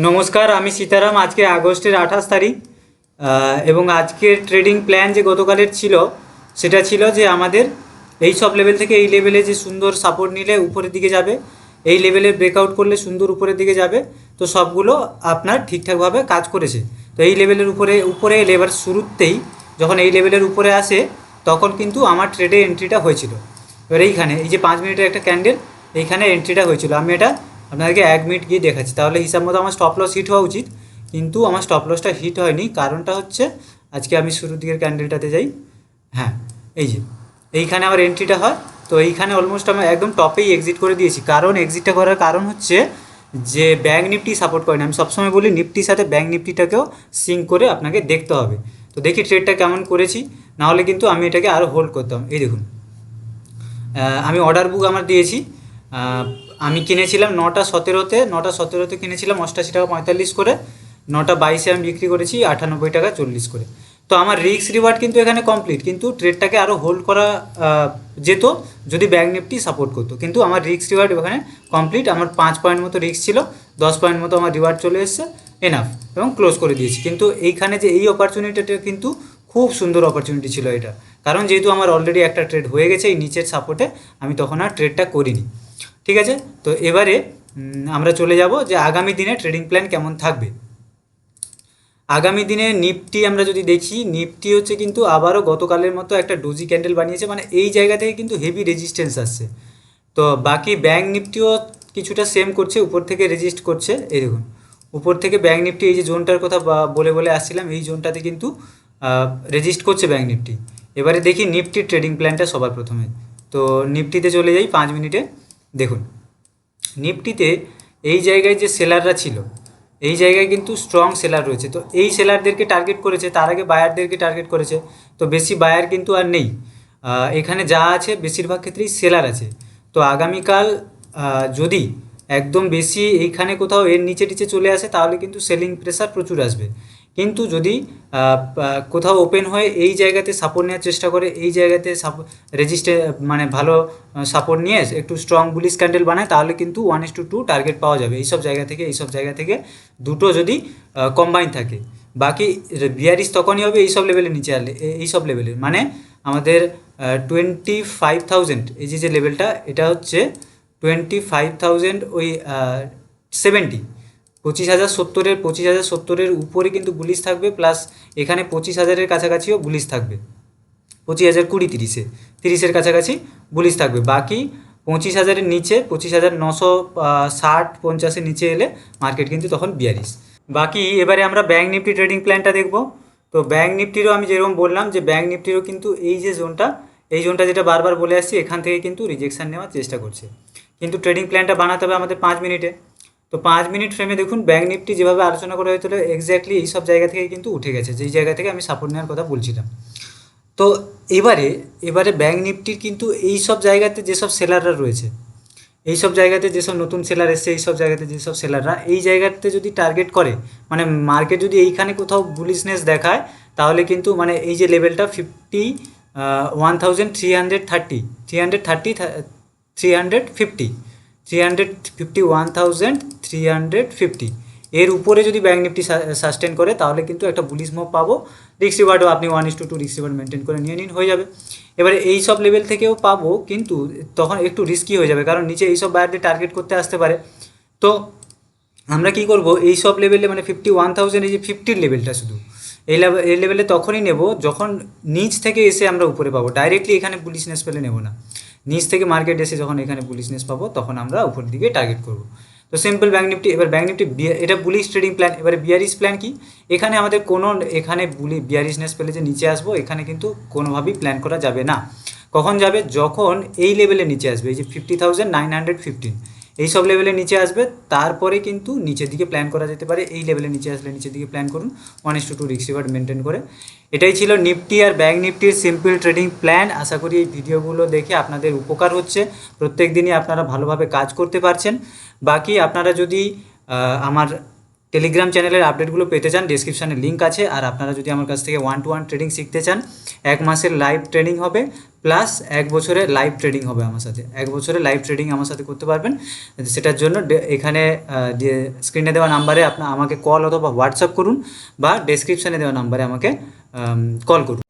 নমস্কার, আমি সীতারাম। আজকে আগস্টের 28 তারিখ এবং আজকের ট্রেডিং প্ল্যান যে গতকালের ছিল সেটা ছিল যে আমাদের এই সব লেভেল থেকে এই লেভেলে যে সুন্দর সাপোর্ট নিলে উপরের দিকে যাবে, এই লেভেলের ব্রেকআউট করলে সুন্দর উপরের দিকে যাবে। তো সবগুলো আপনার ঠিকঠাকভাবে কাজ করেছে। তো এই লেভেলের উপরে লেবার শুরুতেই যখন এই লেভেলের উপরে আসে তখন কিন্তু আমার ট্রেডে এন্ট্রিটা হয়েছিল। এবার এইখানে এই যে 5 মিনিটের একটা ক্যান্ডেল, এইখানে এন্ট্রিটা হয়েছিল। আমি এটা আপনাদেরকে 1 মিনিট গিয়ে দেখাচ্ছি, তাহলে হিসাব মতো আমার স্টপ লস হিট হওয়া উচিত, কিন্তু আমার স্টপ লসটা হিট হয়নি। কারণটা হচ্ছে আজকে আমি শুরুর দিকের ক্যান্ডেলটাতে যাই। হ্যাঁ, এই যে এইখানে আমার এন্ট্রিটা হয়, তো এইখানে অলমোস্ট আমি একদম টপেই এক্সিট করে দিয়েছি। কারণ এক্সিটটা করার কারণ হচ্ছে যে ব্যাঙ্ক নিফটি সাপোর্ট করে না। আমি সবসময় বলি নিফটির সাথে ব্যাঙ্ক নিফটিটাকেও সিঙ্ক করে আপনাকে দেখতে হবে। তো দেখি ট্রেডটা কেমন করেছি, নাহলে কিন্তু আমি এটাকে আরও হোল্ড করতাম। এই দেখুন, আমি অর্ডার বুক আমার দিয়েছি। আমি কিনেছিলাম 9টা 17-তে কিনেছিলাম 88 টাকা 45 করে। 9টা 22-এ আমি বিক্রি করেছি 98 টাকা 40 করে। তো আমার রিস্ক রিওয়ার্ড কিন্তু এখানে কমপ্লিট, কিন্তু ট্রেডটাকে আরও হোল্ড করা যেত যদি ব্যাঙ্ক নিফটি সাপোর্ট করতো। কিন্তু আমার রিস্ক রিওয়ার্ড এখানে কমপ্লিট। আমার 5 পয়েন্ট মতো রিস্ক ছিল, 10 পয়েন্ট মতো আমার রিওয়ার্ড চলে এসছে, এনাফ, এবং ক্লোজ করে দিয়েছি। কিন্তু এইখানে যে এই অপরচুনিটিটা কিন্তু খুব সুন্দর অপরচুনিটি ছিল এটা। কারণ যেহেতু আমার অলরেডি একটা ট্রেড হয়ে গেছে এই নিচের সাপোর্টে, আমি তখন আর ট্রেডটা করিনি। ঠিক আছে, তো এবারে আমরা চলে যাব যে আগামী দিনে ট্রেডিং প্ল্যান কেমন থাকবে। আগামী দিনে নিফটি আমরা যদি দেখি, নিফটি হচ্ছে কিন্তু আবারও গতকালের মতো একটা ডোজি ক্যান্ডেল বানিয়েছে, মানে এই জায়গা থেকে কিন্তু হেভি রেজিস্ট্যান্স আসছে। তো বাকি ব্যাঙ্ক নিফটিও কিছুটা সেম করছে, উপর থেকে রেজিস্ট করছে। এই দেখুন, উপর থেকে ব্যাঙ্ক নিফটি এই যে জোনটার কথা বলে বলে আসছিলাম, এই জোনটাতে কিন্তু রেজিস্ট করছে ব্যাঙ্ক নিফটি। এবারে দেখি নিফটির ট্রেডিং প্ল্যানটা সবার প্রথমে। তো নিফটিতে চলে যাই 5 মিনিটে। দেখুন, নিফটিতে এই জায়গায় যে সেলাররা ছিল, এই জায়গায় কিন্তু স্ট্রং সেলার রয়েছে। তো এই সেলারদেরকে টার্গেট করেছে, তার আগে বায়ারদেরকে টার্গেট করেছে। তো বেশি বায়ার কিন্তু আর নেই এখানে, যা আছে বেশিরভাগ ক্ষেত্রেই সেলার আছে। তো আগামীকাল যদি একদম বেশি এইখানে কোথাও এর নিচে টিচে চলে আসে তাহলে কিন্তু সেলিং প্রেসার প্রচুর আসবে। কিন্তু যদি কোথাও ওপেন হয়ে এই জায়গাতে সাপোর্ট নেওয়ার চেষ্টা করে, এই জায়গাতে মানে ভালো সাপোর্ট নিয়ে একটু স্ট্রং বুলিশ ক্যান্ডেল বানায়, তাহলে কিন্তু 1:2 টার্গেট পাওয়া যাবে এইসব জায়গা থেকে দুটো যদি কম্বাইন থাকে। বাকি বিয়ারিশ তখনই হবে এইসব লেভেলের নিচে আসলে, এইসব লেভেলের মানে আমাদের 25,000 এই যে লেভেলটা, এটা হচ্ছে 25,000 ওই 70, 25,070-এর উপরে কিন্তু বুলিশ থাকবে, প্লাস এখানে 25,000-এর কাছাকাছিও বুলিশ থাকবে। 25,020-30-এর কাছাকাছি বুলিশ থাকবে। বাকি 25,000-এর নিচে 25,960-50-এর নিচে এলে মার্কেট কিন্তু তখন বিয়ারিশ। বাকি এবারে আমরা ব্যাঙ্ক নিফটি ট্রেডিং প্ল্যানটা দেখব। তো ব্যাঙ্ক নিফটিরও আমি যেরকম বললাম যে ব্যাঙ্ক নিফটিরও কিন্তু এই যে জোনটা, এই জোনটা যেটা বারবার বলে আসছি, এখান থেকে কিন্তু রিজেকশান নেওয়ার চেষ্টা করছে। কিন্তু ট্রেডিং প্ল্যানটা বানাতে হবে আমাদের 5 মিনিটে। তো 5 মিনিট ফ্রেমে দেখুন ব্যাঙ্ক নিফটি যেভাবে আলোচনা করা হয়েছিল এক্স্যাক্টলি এই সব জায়গা থেকে কিন্তু উঠে গেছে, যেই জায়গা থেকে আমি সাপোর্ট নেওয়ার কথা বলছিলাম। তো এবারে ব্যাঙ্ক নিফটির কিন্তু এই সব জায়গাতে যেসব সেলাররা রয়েছে, এই সব জায়গাতে যেসব নতুন সেলার এসছে, এই সব জায়গাতে যেসব সেলাররা এই জায়গাতে যদি টার্গেট করে, মানে মার্কেট যদি এইখানে কোথাও বুলিশনেস দেখায়, তাহলে কিন্তু মানে এই যে লেভেলটা 51,350 এর উপরে যদি ব্যাঙ্ক নিফটি সাস্টেন করে, তাহলে কিন্তু একটা বুলিশ মুভ পাবো। রিস্ক রিওয়ার্ডও আপনি 1:2 রিস্ক রিওয়ার্ড মেনটেন করে নিয়ে নিন, হয়ে যাবে। এবারে এই সব লেভেল থেকেও পাবো, কিন্তু তখন একটু রিস্কি হয়ে যাবে, কারণ নিচে এইসব বায়ারদের টার্গেট করতে আসতে পারে। তো আমরা কী করবো, এই সব লেভেলে মানে 51,000 এই যে 50-র লেভেলটা, শুধু এই লেভেলে তখনই নেব যখন নিচ থেকে এসে আমরা উপরে পাবো। ডাইরেক্টলি এখানে বুলিশনেস পেলে নেব না, নিচ থেকে মার্কেট এসে যখন এখানে বুলিশনেস পাবো তখন আমরা উপরের দিকে টার্গেট করব। তো সিম্পল ব্যাঙ্ক নিফটি। এবার ব্যাঙ্ক নিফটি এটা বুলিশ ট্রেডিং প্ল্যান। এবারে বিয়ারিশ প্ল্যান কি, এখানে আমাদের কোনো এখানে বিয়ারিশনেস পেলে যে নিচে আসবো, এখানে কিন্তু কোনোভাবেই প্ল্যান করা যাবে না। কখন যাবে, যখন এই লেভেলের নিচে আসবে, এই যে 50,915 এই সব লেভেলের নিচে আসবে, তারপরে কিন্তু নিচের দিকে প্ল্যান করা যেতে পারে। এই লেভেলে নিচে আসলে নিচের দিকে প্ল্যান করুন 1:2 রিস্ক রিওয়ার্ড মেনটেন করে। এটাই ছিল নিফটি আর ব্যাঙ্ক নিফটির সিম্পল ট্রেডিং প্ল্যান। আশা করি এই ভিডিওগুলো দেখে আপনাদের উপকার হচ্ছে, প্রত্যেক দিনই আপনারা ভালোভাবে কাজ করতে পারছেন। বাকি আপনারা যদি আমার টেলিগ্রাম চ্যানেলের আপডেটগুলো পেতে চান, ডেসক্রিপশানে লিঙ্ক আছে। আর আপনারা যদি আমার কাছ থেকে 1-to-1 ট্রেডিং শিখতে চান, 1 মাসের লাইভ ট্রেনিং হবে, প্লাস 1 বছরের লাইভ ট্রেডিং হবে আমার সাথে। 1 বছরের লাইভ ট্রেডিং আমার সাথে করতে পারবেন। সেটার জন্য এখানে স্ক্রিনে দেওয়া নাম্বারে আমাকে কল অথবা হোয়াটসঅ্যাপ করুন, বা ডেসক্রিপশানে দেওয়া নাম্বারে আমাকে কল করুন।